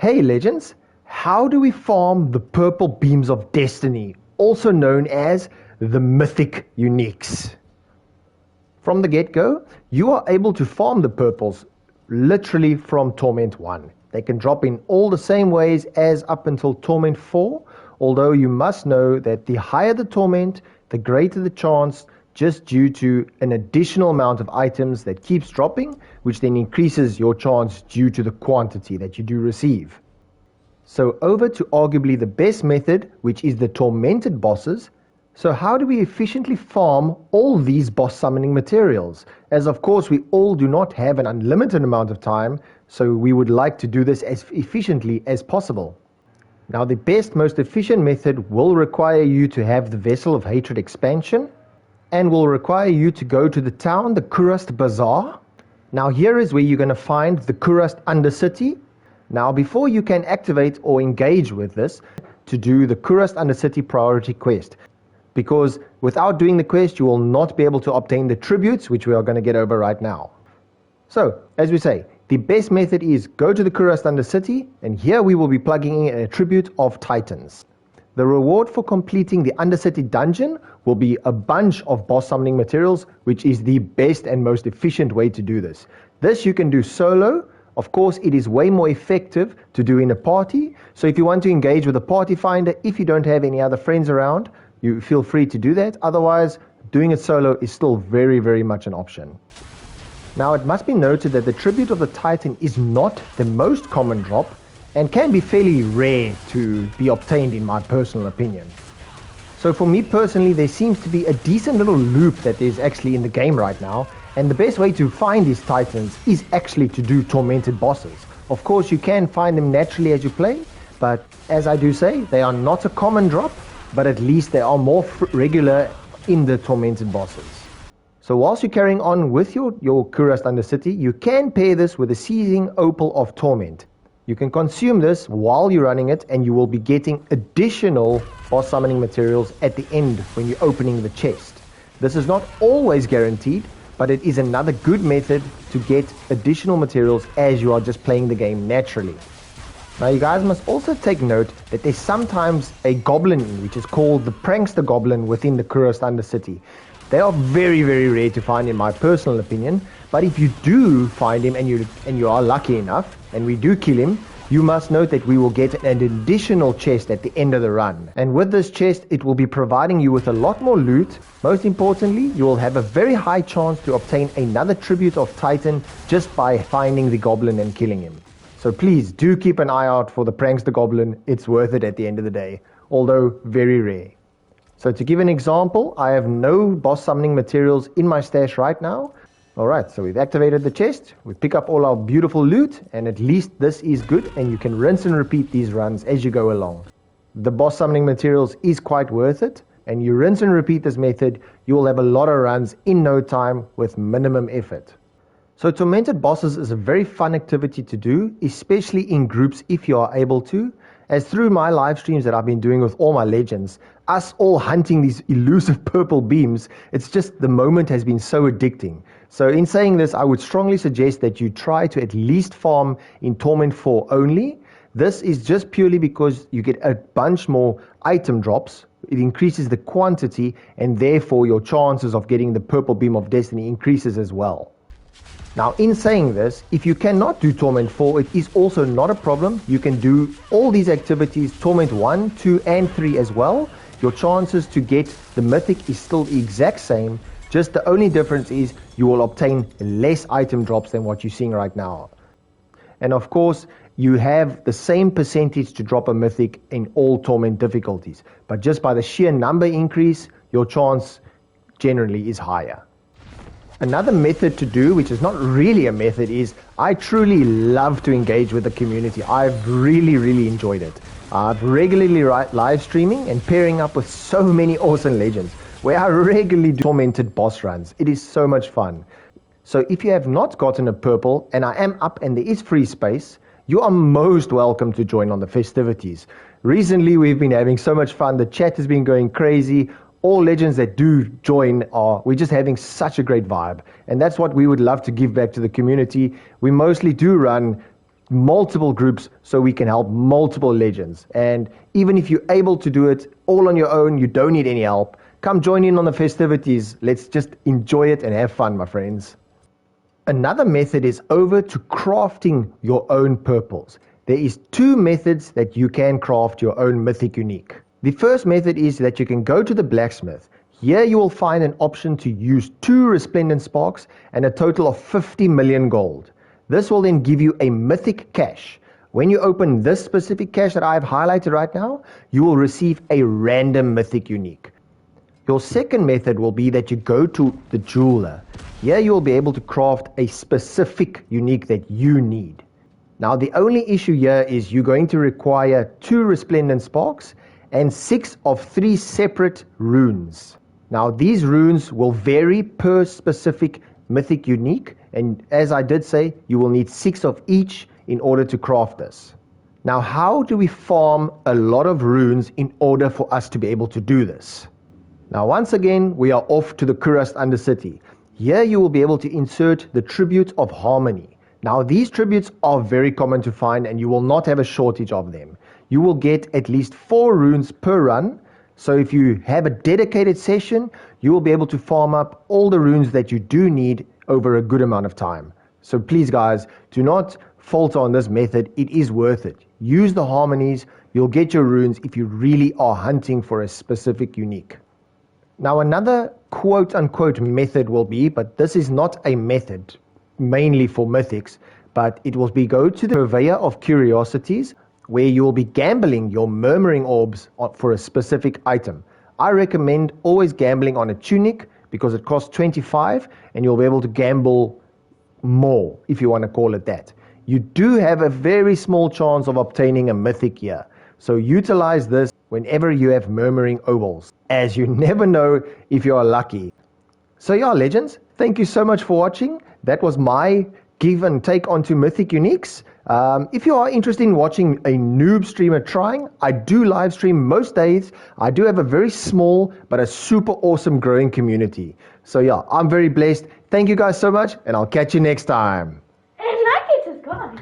Hey Legends, how do we farm the purple beams of destiny, also known as the Mythic uniques? From the get-go, you are able to farm the purples literally from Torment 1. They can drop in all the same ways as up until Torment 4, although you must know that the higher the Torment, the greater the chance, just due to an additional amount of items that keeps dropping, which then increases your chance due to the quantity that you do receive. So over to arguably the best method, which is the tormented bosses. So how do we efficiently farm all these boss summoning materials? As of course we all do not have an unlimited amount of time, so we would like to do this as efficiently as possible. Now the best, most efficient method will require you to have the Vessel of Hatred expansion, and will require you to go to the town, the Kurast Bazaar. Now here is where you're going to find the Kurast Undercity. Now before you can activate or engage with this, to do the Kurast Undercity priority quest. Because without doing the quest, you will not be able to obtain the tributes, which we are going to get over right now. So, as we say, the best method is go to the Kurast Undercity, and here we will be plugging in a tribute of Titans. The reward for completing the Undercity dungeon will be a bunch of boss summoning materials, which is the best and most efficient way to do this. This you can do solo. Of course, it is way more effective to do in a party. So if you want to engage with a party finder, if you don't have any other friends around, you feel free to do that. Otherwise, doing it solo is still very, very much an option. Now, it must be noted that the Tribute of the Titan is not the most common drop, and can be fairly rare to be obtained in my personal opinion. So for me personally, there seems to be a decent little loop that is actually in the game right now, and the best way to find these Titans is actually to do tormented bosses. Of course you can find them naturally as you play, but as I do say, they are not a common drop, but at least they are more regular in the tormented bosses. So whilst you're carrying on with your Kurast Undercity, you can pair this with the Seizing Opal of Torment. You can consume this while you're running it, and you will be getting additional boss summoning materials at the end when you're opening the chest. This is not always guaranteed, but it is another good method to get additional materials as you are just playing the game naturally. Now you guys must also take note that there's sometimes a goblin which is called the Prankster Goblin within the Kurast Undercity. They are very, very rare to find in my personal opinion, but if you do find him and you are lucky enough, and we do kill him, you must note that we will get an additional chest at the end of the run. And with this chest, it will be providing you with a lot more loot. Most importantly, you will have a very high chance to obtain another Tribute of Titan just by finding the goblin and killing him. So please do keep an eye out for the Prankster Goblin. It's worth it at the end of the day, although very rare. So to give an example, I have no boss summoning materials in my stash right now. Alright, so we've activated the chest, we pick up all our beautiful loot, and at least this is good, and you can rinse and repeat these runs as you go along. The boss summoning materials is quite worth it, and you rinse and repeat this method, you will have a lot of runs in no time with minimum effort. So tormented bosses is a very fun activity to do, especially in groups if you are able to, as through my live streams that I've been doing with all my legends, us all hunting these elusive purple beams, it's just the moment has been so addicting. So in saying this, I would strongly suggest that you try to at least farm in Torment 4 only. This is just purely because you get a bunch more item drops. It increases the quantity, and therefore your chances of getting the purple beam of destiny increases as well. Now in saying this, if you cannot do Torment 4, it is also not a problem. You can do all these activities, Torment 1, 2 and 3 as well. Your chances to get the Mythic is still the exact same. Just the only difference is you will obtain less item drops than what you're seeing right now. And of course, you have the same percentage to drop a Mythic in all Torment difficulties. But just by the sheer number increase, your chance generally is higher. Another method to do, which is not really a method, is I truly love to engage with the community. I've really enjoyed it. I've regularly live streaming and pairing up with so many awesome legends, where I regularly do tormented boss runs. It is so much fun. So if you have not gotten a purple, and I am up and there is free space, you are most welcome to join on the festivities. Recently we've been having so much fun, the chat has been going crazy. All legends that do join we're just having such a great vibe. And that's what we would love to give back to the community. We mostly do run multiple groups so we can help multiple legends. And even if you're able to do it all on your own, you don't need any help, come join in on the festivities. Let's just enjoy it and have fun, my friends. Another method is over to crafting your own purples. There is 2 methods that you can craft your own mythic unique. The first method is that you can go to the blacksmith. Here you will find an option to use 2 resplendent sparks and a total of 50 million gold. This will then give you a mythic cache. When you open this specific cache that I have highlighted right now, you will receive a random mythic unique. Your second method will be that you go to the jeweler. Here you will be able to craft a specific unique that you need. Now the only issue here is you're going to require 2 resplendent sparks and 6 of 3 separate runes. Now these runes will vary per specific mythic unique, and as I did say, you will need 6 of each in order to craft this. Now how do we farm a lot of runes in order for us to be able to do this? Now once again, we are off to the Kurast Undercity. Here you will be able to insert the Tribute of Harmony. Now these tributes are very common to find and you will not have a shortage of them. You will get at least 4 runes per run. So if you have a dedicated session, you will be able to farm up all the runes that you do need over a good amount of time. So please guys, do not falter on this method. It is worth it. Use the harmonies. You'll get your runes if you really are hunting for a specific unique. Now another quote-unquote method will be, but this is not a method mainly for mythics, but it will be go to the Purveyor of Curiosities, where you will be gambling your murmuring orbs for a specific item. I recommend always gambling on a tunic because it costs 25 and you'll be able to gamble more, if you want to call it that. You do have a very small chance of obtaining a mythic here, so utilize this whenever you have murmuring obols, as you never know if you are lucky. So yeah, legends, thank you so much for watching. That was my give and take onto mythic uniques. If you are interested in watching a noob streamer trying, I do live stream most days. I do have a very small but a super awesome growing community. So yeah, I'm very blessed. Thank you guys so much, and I'll catch you next time. And like it is gone.